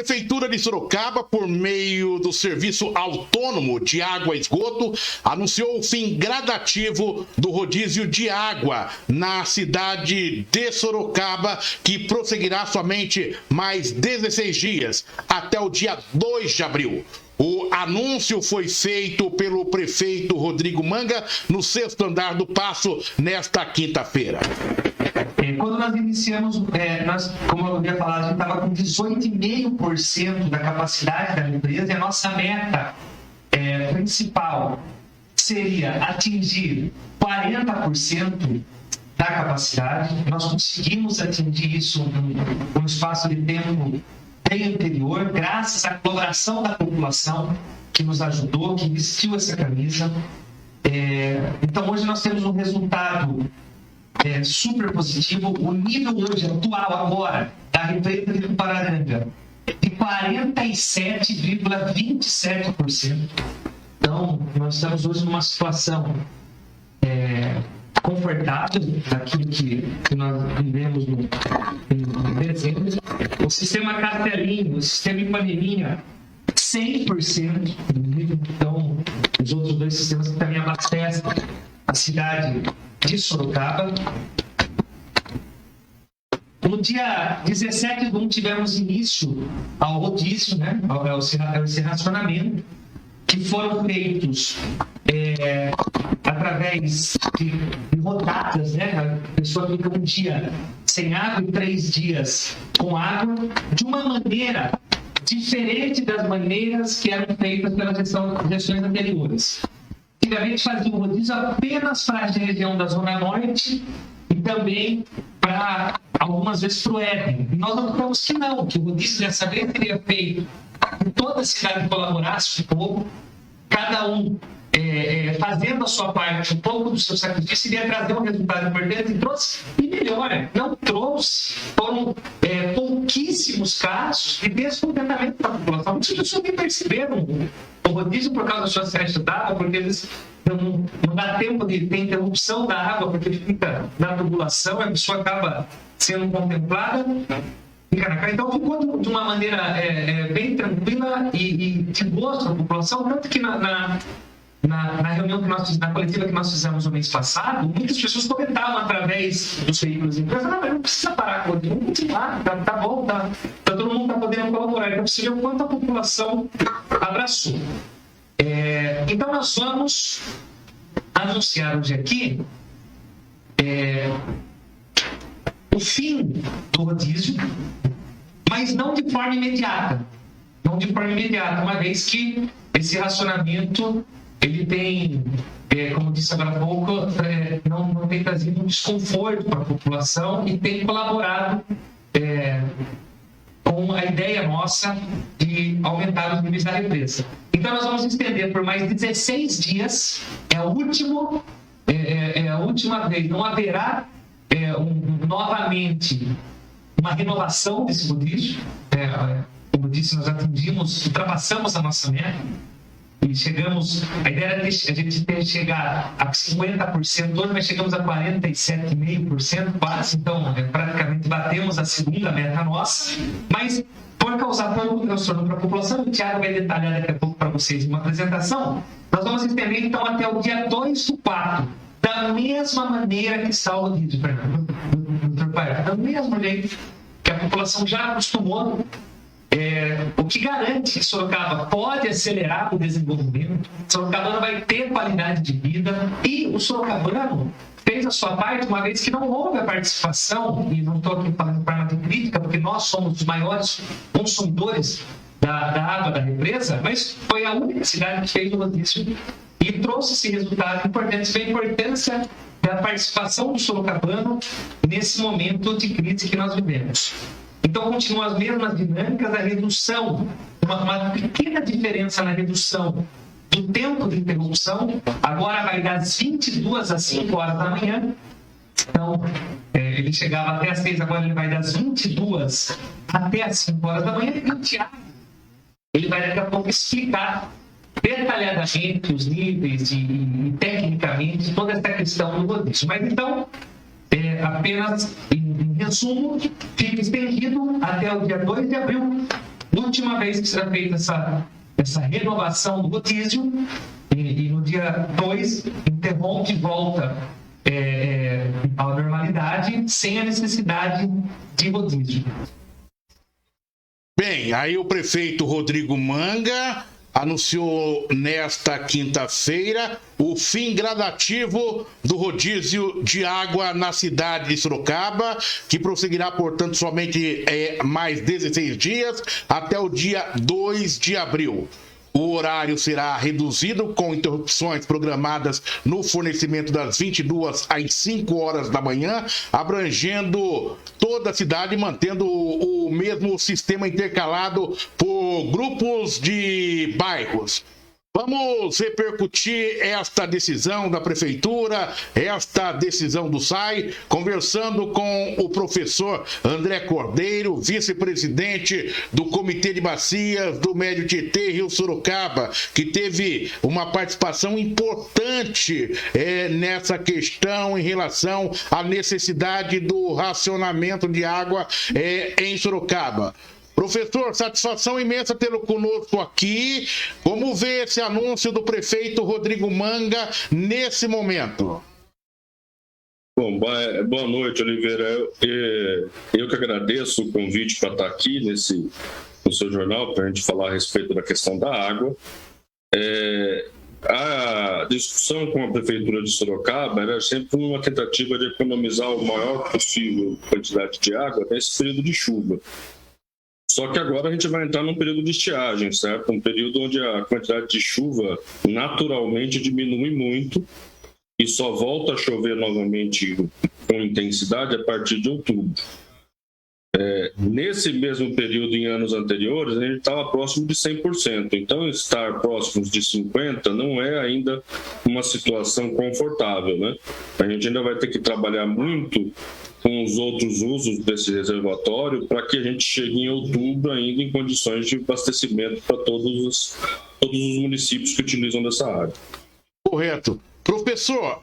Prefeitura de Sorocaba, por meio do Serviço Autônomo de Água e Esgoto, anunciou o fim gradativo do rodízio de água na cidade de Sorocaba, que prosseguirá somente mais 16 dias, até o dia 2 de abril. O anúncio foi feito pelo prefeito Rodrigo Manga no 6º andar do Paço nesta quinta-feira. Quando nós iniciamos, como eu havia falado, a gente estava com 18,5% da capacidade da empresa e a nossa meta principal seria atingir 40% da capacidade. Nós conseguimos atingir isso num espaço de tempo bem anterior, graças à colaboração da população que nos ajudou, que vestiu essa camisa. Então, hoje nós temos um resultado super positivo. O nível hoje, atual, agora, da represa de Tupararanga, é de 47,27%. Então, nós estamos hoje numa situação confortável daquilo que nós vivemos em dezembro. O sistema Castelinho, o sistema Ipanema, 100% do nível. Então, os outros dois sistemas que também abastecem a cidade de Sorocaba. No dia 17 de 1 tivemos início ao rodízio, ao racionamento, que foram feitos através de rodadas, A pessoa fica um dia sem água e 3 dias com água, de uma maneira diferente das maneiras que eram feitas pelas gestões anteriores. Antigamente fazia o rodízio apenas para a região da Zona Norte e também para, algumas vezes, para o Éden. Nós optamos que não, que o rodízio dessa vez seria feito em toda a cidade colaborasse um pouco, cada um fazendo a sua parte, um pouco do seu sacrifício, iria trazer um resultado importante e trouxe, e melhor, não trouxe, foram pouquíssimos casos de descontentamento da população. Muitas pessoas nem perceberam o rodízio por causa das suas festas d'água, porque eles não dá tempo de ter interrupção da água, porque fica na tubulação, a pessoa acaba sendo contemplada. Então ficou de uma maneira bem tranquila e de boa para a população, tanto que na reunião na coletiva que nós fizemos no mês passado, muitas pessoas comentavam através dos veículos empresas: não precisa parar com o rodízio, vamos continuar, tá bom, todo mundo está podendo colaborar. Então você vê o quanto a população abraçou. Então nós vamos anunciar hoje aqui o fim do rodízio, mas não de forma imediata. Não de forma imediata, uma vez que esse racionamento, ele tem, como disse agora há pouco, não tem trazido um desconforto para a população e tem colaborado com a ideia nossa de aumentar os níveis da represa. Então nós vamos estender por mais 16 dias, é a última vez, não haverá novamente uma renovação desse rodízio. Como disse, nós ultrapassamos a nossa meta e chegamos, a ideia era a gente chegar a 50%, hoje nós chegamos a 47,5% quase, então praticamente batemos a segunda meta nossa, mas por causar tanto transtorno para a população, o Thiago vai detalhar daqui a pouco para vocês em uma apresentação, nós vamos estender então até o dia 2/4, da mesma maneira que está o rodízio, Dr. Pai, do mesmo jeito que a população já acostumou. O que garante que Sorocaba pode acelerar o desenvolvimento, Sorocabano vai ter qualidade de vida e o sorocabano fez a sua parte, uma vez que não houve a participação, e não estou aqui falando de forma de crítica, porque nós somos os maiores consumidores da água da represa, mas foi a única cidade que fez o rodízio e trouxe esse resultado importante. Isso é a importância da participação do sorocabano nesse momento de crise que nós vivemos. Então, continuam as mesmas dinâmicas, a redução, uma pequena diferença na redução do tempo de interrupção, agora vai das 22 às 5 horas da manhã. Então, ele chegava até às 6, agora ele vai das 22 até às 5 horas da manhã. E o Thiago, ele vai daqui a pouco explicar detalhadamente os níveis e tecnicamente toda essa questão do rodízio. Mas então, apenas em resumo, fica estendido até o dia 2 de abril Da última vez que será feita essa renovação do rodízio, e no dia 2 interrompe e volta à normalidade, sem a necessidade de rodízio. Bem, aí o prefeito Rodrigo Manga anunciou nesta quinta-feira o fim gradativo do rodízio de água na cidade de Sorocaba, que prosseguirá, portanto, somente mais 16 dias, até o dia 2 de abril. O horário será reduzido, com interrupções programadas no fornecimento das 22 às 5 horas da manhã, abrangendo toda a cidade, mantendo o mesmo sistema intercalado por grupos de bairros. Vamos repercutir esta decisão da Prefeitura, esta decisão do SAI, conversando com o professor André Cordeiro, vice-presidente do Comitê de Bacias do Médio Tietê, Rio Sorocaba, que teve uma participação importante nessa questão em relação à necessidade do racionamento de água em Sorocaba. Professor, satisfação imensa tê-lo conosco aqui. Como vê esse anúncio do prefeito Rodrigo Manga nesse momento? Bom, boa noite, Oliveira. Eu que agradeço o convite para estar aqui no seu jornal, para a gente falar a respeito da questão da água. A discussão com a Prefeitura de Sorocaba era sempre uma tentativa de economizar o maior possível quantidade de água nesse período de chuva. Só que agora a gente vai entrar num período de estiagem, certo? Um período onde a quantidade de chuva naturalmente diminui muito e só volta a chover novamente com intensidade a partir de outubro. Nesse mesmo período, em anos anteriores, a gente estava próximo de 100%. Então, estar próximos de 50% não é ainda uma situação confortável, né? A gente ainda vai ter que trabalhar muito com os outros usos desse reservatório para que a gente chegue em outubro ainda em condições de abastecimento para todos os municípios que utilizam dessa área. Correto. Professor,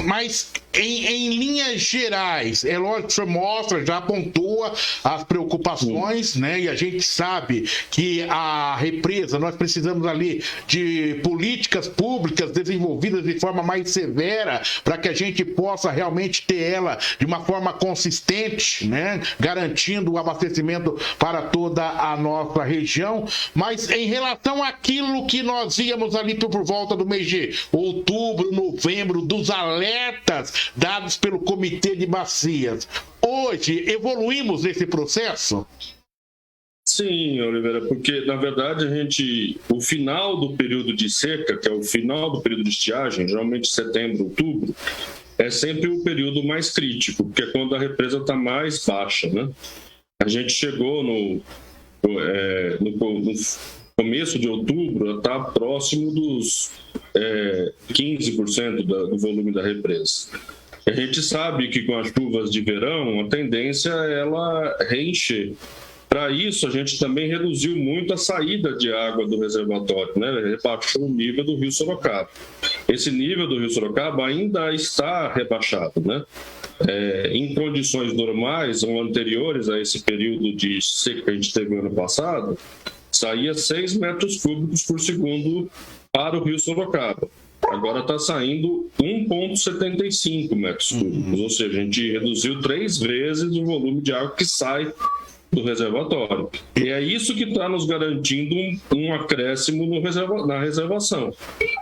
mas em linhas gerais, é lógico que o senhor mostra, já pontua as preocupações, né? E a gente sabe que a represa, nós precisamos ali de políticas públicas desenvolvidas de forma mais severa para que a gente possa realmente ter ela de uma forma consistente, né? Garantindo o abastecimento para toda a nossa região. Mas em relação àquilo que nós íamos ali por volta do mês de outubro, novembro, dos alertas dados pelo Comitê de Bacias. Hoje, evoluímos nesse processo? Sim, Oliveira, porque, na verdade, o final do período de seca, que é o final do período de estiagem, geralmente setembro, outubro, é sempre o período mais crítico, porque é quando a represa está mais baixa, né? A gente chegou no começo de outubro, está próximo dos 15% do volume da represa. A gente sabe que com as chuvas de verão, a tendência é ela reencher. Para isso, a gente também reduziu muito a saída de água do reservatório, né? Rebaixou o nível do Rio Sorocaba. Esse nível do Rio Sorocaba ainda está rebaixado, né? Em condições normais ou anteriores a esse período de seca que a gente teve no ano passado, saía 6 metros cúbicos por segundo para o Rio Sorocaba. Agora está saindo 1,75 metros cúbicos, ou seja, a gente reduziu 3 vezes o volume de água que sai do reservatório. E é isso que está nos garantindo um acréscimo na reservação.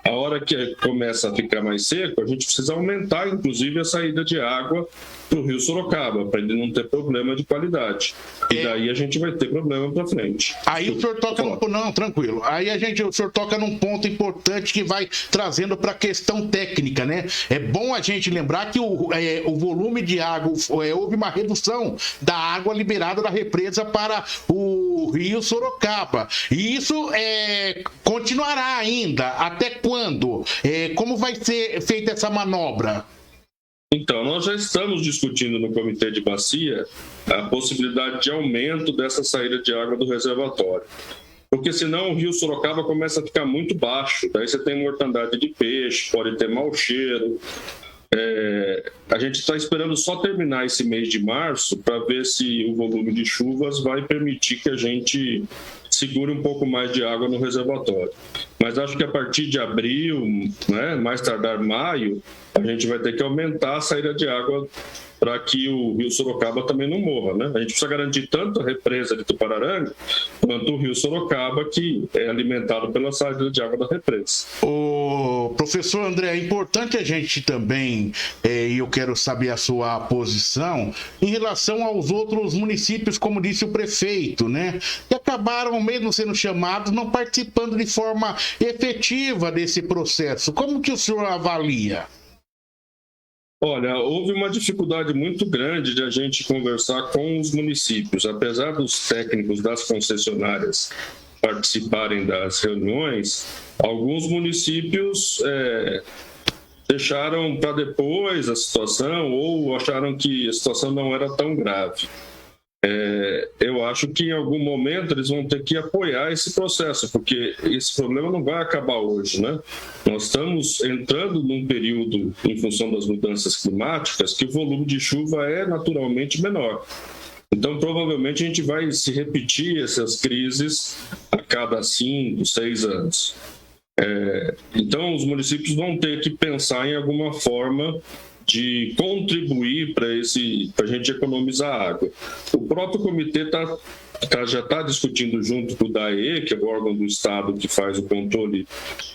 A hora que começa a ficar mais seco, a gente precisa aumentar, inclusive, a saída de água para o Rio Sorocaba, para ele não ter problema de qualidade. E daí a gente vai ter problema para frente. Aí o senhor toca Não, tranquilo. Aí o senhor toca num ponto importante que vai trazendo para a questão técnica, né? É bom a gente lembrar que o volume de água, houve uma redução da água liberada da represa para o Rio Sorocaba. E isso continuará ainda. Até quando? Como vai ser feita essa manobra? Então, nós já estamos discutindo no Comitê de Bacia a possibilidade de aumento dessa saída de água do reservatório. Porque senão o Rio Sorocaba começa a ficar muito baixo. Daí você tem mortandade de peixe, pode ter mau cheiro. A gente está esperando só terminar esse mês de março para ver se o volume de chuvas vai permitir que a gente segure um pouco mais de água no reservatório. Mas acho que a partir de abril, né, mais tardar maio, a gente vai ter que aumentar a saída de água para que o Rio Sorocaba também não morra, né? A gente precisa garantir tanto a represa de Tupararanga quanto o Rio Sorocaba, que é alimentado pela saída de água da represa. O professor André, é importante a gente também, e eu quero saber a sua posição, em relação aos outros municípios, como disse o prefeito, né? Que acabaram, mesmo sendo chamados, não participando de forma efetiva desse processo. Como que o senhor avalia? Olha, houve uma dificuldade muito grande de a gente conversar com os municípios. Apesar dos técnicos das concessionárias participarem das reuniões, alguns municípios deixaram para depois a situação ou acharam que a situação não era tão grave. Eu acho que em algum momento eles vão ter que apoiar esse processo, porque esse problema não vai acabar hoje, né? Nós estamos entrando num período, em função das mudanças climáticas, que o volume de chuva é naturalmente menor. Então, provavelmente, a gente vai se repetir essas crises a cada 5, 6 anos. Então, os municípios vão ter que pensar em alguma forma de contribuir para a gente economizar água. O próprio comitê já está discutindo junto com o DAE, que é o órgão do Estado que faz o controle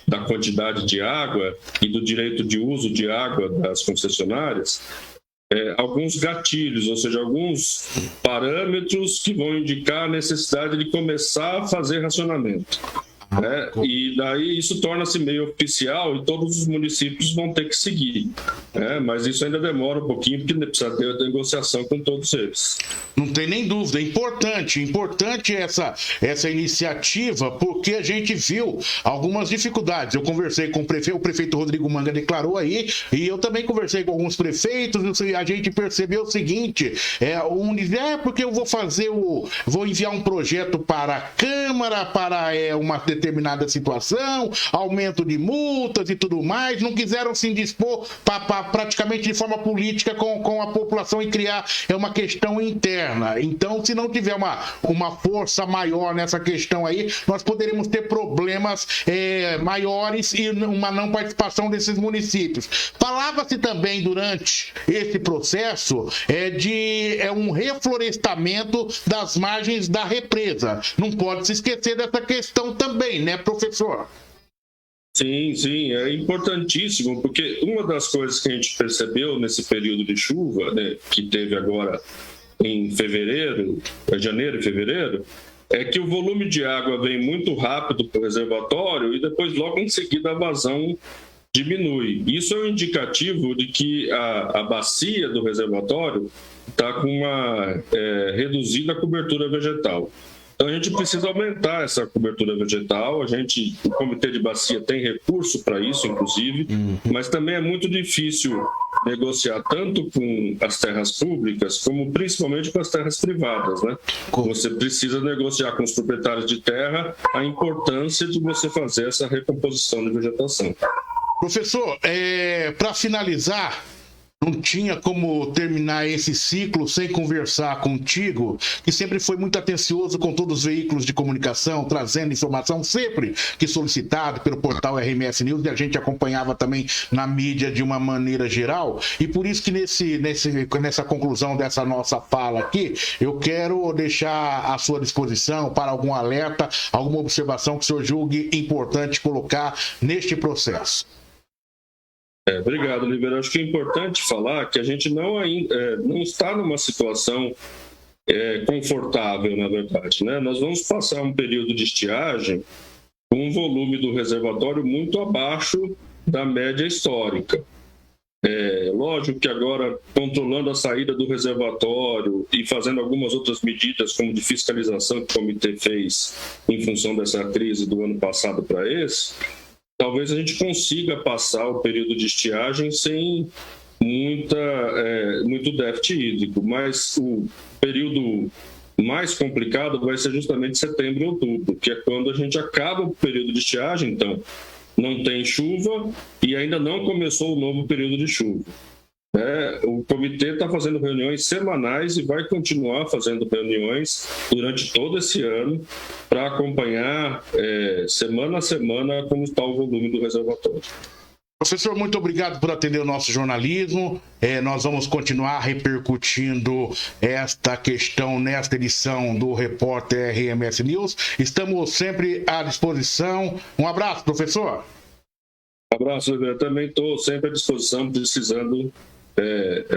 da quantidade de água e do direito de uso de água das concessionárias, alguns gatilhos, ou seja, alguns parâmetros que vão indicar a necessidade de começar a fazer racionamento. E daí isso torna-se meio oficial e todos os municípios vão ter que seguir. Mas isso ainda demora um pouquinho, porque precisa ter negociação com todos eles. Não tem nem dúvida, é importante essa iniciativa, porque a gente viu algumas dificuldades. Eu conversei com o prefeito Rodrigo Manga declarou aí, e eu também conversei com alguns prefeitos, a gente percebeu o seguinte, um diz, porque eu vou enviar um projeto para a Câmara, para uma determinada situação, aumento de multas e tudo mais, não quiseram se indispor praticamente de forma política com a população e criar uma questão interna. Então, se não tiver uma força maior nessa questão aí, nós poderemos ter problemas maiores e uma não participação desses municípios. Falava-se também durante esse processo de um reflorestamento das margens da represa. Não pode se esquecer dessa questão também, né, professor? Sim, é importantíssimo, porque uma das coisas que a gente percebeu nesse período de chuva, né, que teve agora em janeiro e fevereiro, é que o volume de água vem muito rápido para o reservatório e depois logo em seguida a vazão diminui. Isso é um indicativo de que a bacia do reservatório está com uma reduzida cobertura vegetal. Então, a gente precisa aumentar essa cobertura vegetal. O Comitê de Bacia tem recurso para isso, inclusive, mas também é muito difícil negociar tanto com as terras públicas, como principalmente com as terras privadas, né? Você precisa negociar com os proprietários de terra a importância de você fazer essa recomposição de vegetação. Professor, para finalizar, não tinha como terminar esse ciclo sem conversar contigo, que sempre foi muito atencioso com todos os veículos de comunicação, trazendo informação sempre que solicitado pelo portal RMS News, e a gente acompanhava também na mídia de uma maneira geral. E por isso que nessa conclusão dessa nossa fala aqui, eu quero deixar à sua disposição para algum alerta, alguma observação que o senhor julgue importante colocar neste processo. Obrigado, Oliveira. Acho que é importante falar que a gente não está numa situação confortável, na verdade, né? Nós vamos passar um período de estiagem com um volume do reservatório muito abaixo da média histórica. Lógico que agora, controlando a saída do reservatório e fazendo algumas outras medidas, como de fiscalização que o comitê fez em função dessa crise do ano passado para esse, talvez a gente consiga passar o período de estiagem sem muito déficit hídrico, mas o período mais complicado vai ser justamente setembro e outubro, que é quando a gente acaba o período de estiagem. Então, não tem chuva e ainda não começou o novo período de chuva. O comitê está fazendo reuniões semanais e vai continuar fazendo reuniões durante todo esse ano para acompanhar semana a semana como está o volume do reservatório. Professor, muito obrigado por atender o nosso jornalismo. Nós vamos continuar repercutindo esta questão nesta edição do Repórter RMS News. Estamos sempre à disposição. Um abraço, professor. Um abraço, eu também estou sempre à disposição, precisando.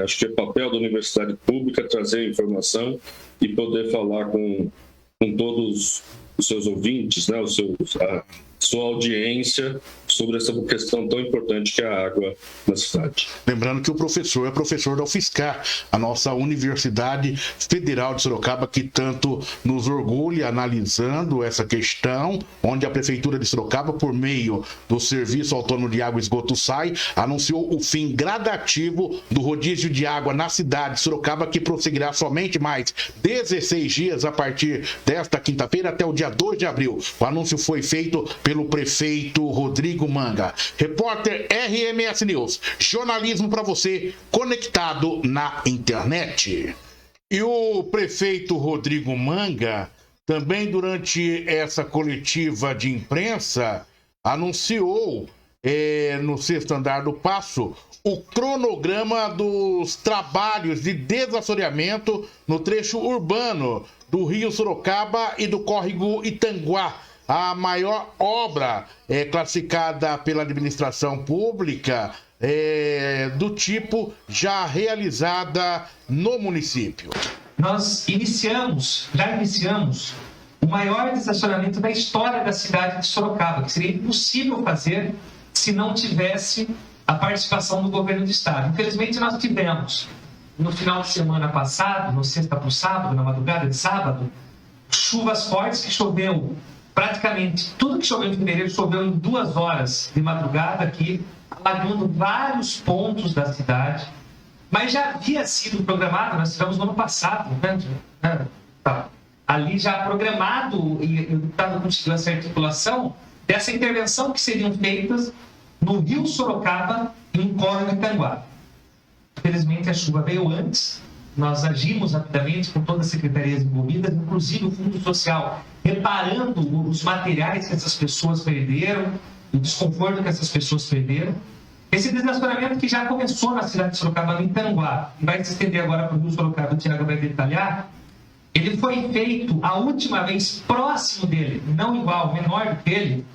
Acho que é papel da universidade pública trazer informação e poder falar com todos os seus ouvintes, né, a sua audiência sobre essa questão tão importante que é a água na cidade. Lembrando que o professor é professor da UFSCar, a nossa Universidade Federal de Sorocaba, que tanto nos orgulha analisando essa questão, onde a Prefeitura de Sorocaba, por meio do Serviço Autônomo de Água e Esgoto SAI, anunciou o fim gradativo do rodízio de água na cidade de Sorocaba, que prosseguirá somente mais 16 dias a partir desta quinta-feira até o dia 2 de abril. O anúncio foi feito pelo prefeito Rodrigo Manga. Repórter RMS News, jornalismo para você conectado na internet. E o prefeito Rodrigo Manga, também durante essa coletiva de imprensa, anunciou no 6º andar do Paço o cronograma dos trabalhos de desassoreamento no trecho urbano do Rio Sorocaba e do córrego Itanguá, a maior obra classificada pela administração pública do tipo já realizada no município. Nós já iniciamos o maior desassoreamento da história da cidade de Sorocaba, que seria impossível fazer se não tivesse a participação do governo do estado. Infelizmente, nós tivemos, no final de semana passado, no sexta para o sábado, na madrugada de sábado, chuvas fortes que choveu. Praticamente tudo que choveu em fevereiro choveu em 2 horas de madrugada aqui, alagando vários pontos da cidade. Mas já havia sido programado, nós tivemos no ano passado, né? Ali já programado, e o deputado conseguiu essa articulação dessa intervenção que seriam feitas no Rio Sorocaba e no córrego Itanguá. Infelizmente a chuva veio antes. Nós agimos rapidamente com todas as secretarias envolvidas, inclusive o Fundo Social, reparando os materiais que essas pessoas perderam, o desconforto que essas pessoas perderam. Esse desassoreamento que já começou na cidade de Sorocaba, no Itanguá, e vai se estender agora para o Rio Sorocaba, o Thiago vai detalhar, ele foi feito a última vez próximo dele, não igual, menor que ele,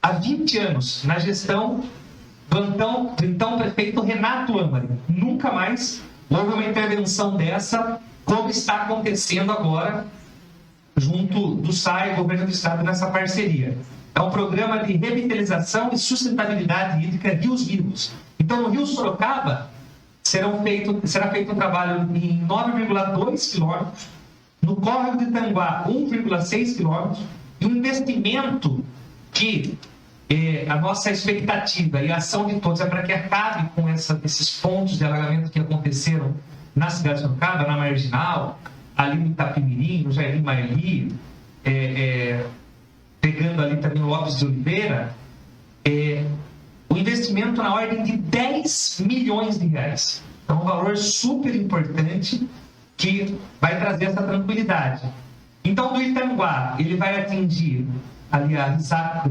há 20 anos, na gestão do então prefeito Renato Amari. Nunca mais houve uma intervenção dessa, como está acontecendo agora, junto do SAI, governo do estado, nessa parceria. É um programa de revitalização e sustentabilidade hídrica Rios Vivos. Então, no Rio Sorocaba, será feito um trabalho em 9,2 quilômetros, no córrego de Itanguá, 1,6 quilômetros, e um investimento que a nossa expectativa e a ação de todos é para que acabe com esses pontos de alagamento que aconteceram na cidade de Sorocaba, na Marginal, ali no Itapimirim, no Jardim Marli, pegando ali também o Lopes de Oliveira, o investimento na ordem de 10 milhões de reais. Então, um valor super importante que vai trazer essa tranquilidade. Então, do Itanguá, ele vai atingir ali a Risaco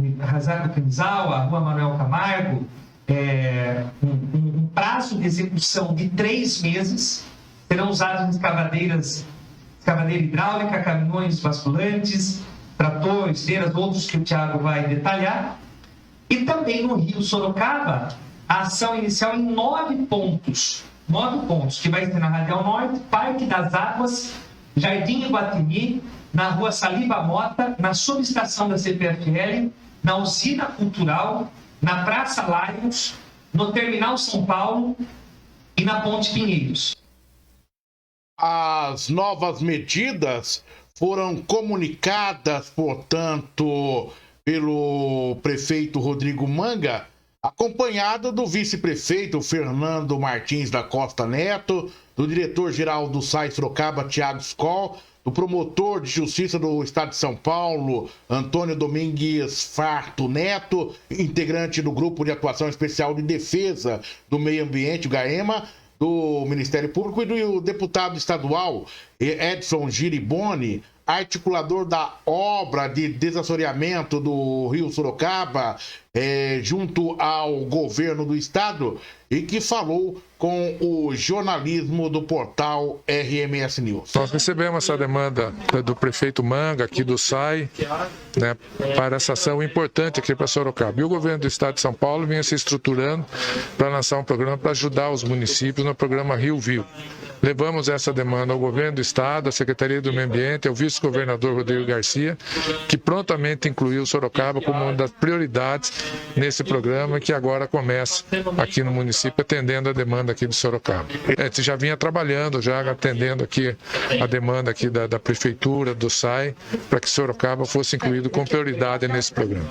Camisal, a Rua Manuel Camargo, um prazo de execução de 3 meses. Serão usadas escavadeira hidráulica, caminhões basculantes, tratores, esteiras, outros que o Thiago vai detalhar. E também no Rio Sorocaba, a ação inicial em 9 pontos. 9 pontos, que vai ser na Radial Norte, Parque das Águas, Jardim Iguatemi, na Rua Saliba Mota, na subestação da CPFL, na Usina Cultural, na Praça Lions, no Terminal São Paulo e na Ponte Pinheiros. As novas medidas foram comunicadas, portanto, pelo prefeito Rodrigo Manga, acompanhado do vice-prefeito Fernando Martins da Costa Neto, do diretor-geral do SAI Sorocaba, Thiago Skoll, do promotor de justiça do Estado de São Paulo, Antônio Domingues Farto Neto, integrante do Grupo de Atuação Especial de Defesa do Meio Ambiente, o GAEMA, do Ministério Público, e do deputado estadual Edson Giriboni, articulador da obra de desassoreamento do Rio Sorocaba, junto ao governo do estado, e que falou com o jornalismo do portal RMS News. Nós recebemos essa demanda do prefeito Manga, aqui do SAI, né, para essa ação importante aqui para Sorocaba. E o governo do estado de São Paulo vinha se estruturando para lançar um programa para ajudar os municípios no programa Rio Vivo. Levamos essa demanda ao governo do estado, à Secretaria do Meio Ambiente, ao vice-governador Rodrigo Garcia, que prontamente incluiu Sorocaba como uma das prioridades nesse programa, que agora começa aqui no município, atendendo a demanda aqui de Sorocaba. A gente já vinha trabalhando, já atendendo aqui a demanda aqui da prefeitura, do SAI, para que Sorocaba fosse incluído com prioridade nesse programa.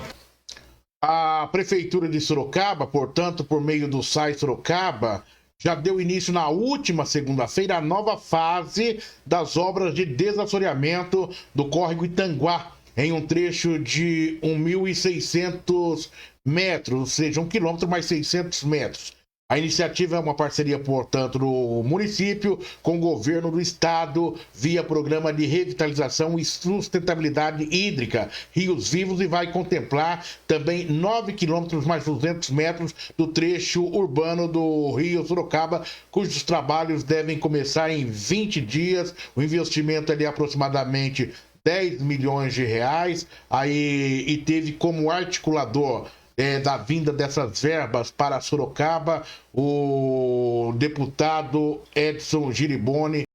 A prefeitura de Sorocaba, portanto, por meio do SAI Sorocaba, já deu início na última segunda-feira a nova fase das obras de desassoreamento do córrego Itanguá, em um trecho de 1.600 metros, ou seja, 1 quilômetro mais 600 metros. A iniciativa é uma parceria, portanto, do município com o governo do estado, via Programa de Revitalização e Sustentabilidade Hídrica, Rios Vivos, e vai contemplar também 9 quilômetros mais 200 metros do trecho urbano do Rio Sorocaba, cujos trabalhos devem começar em 20 dias. O investimento é de aproximadamente 10 milhões de reais, e teve como articulador da vinda dessas verbas para Sorocaba o deputado Edson Giriboni.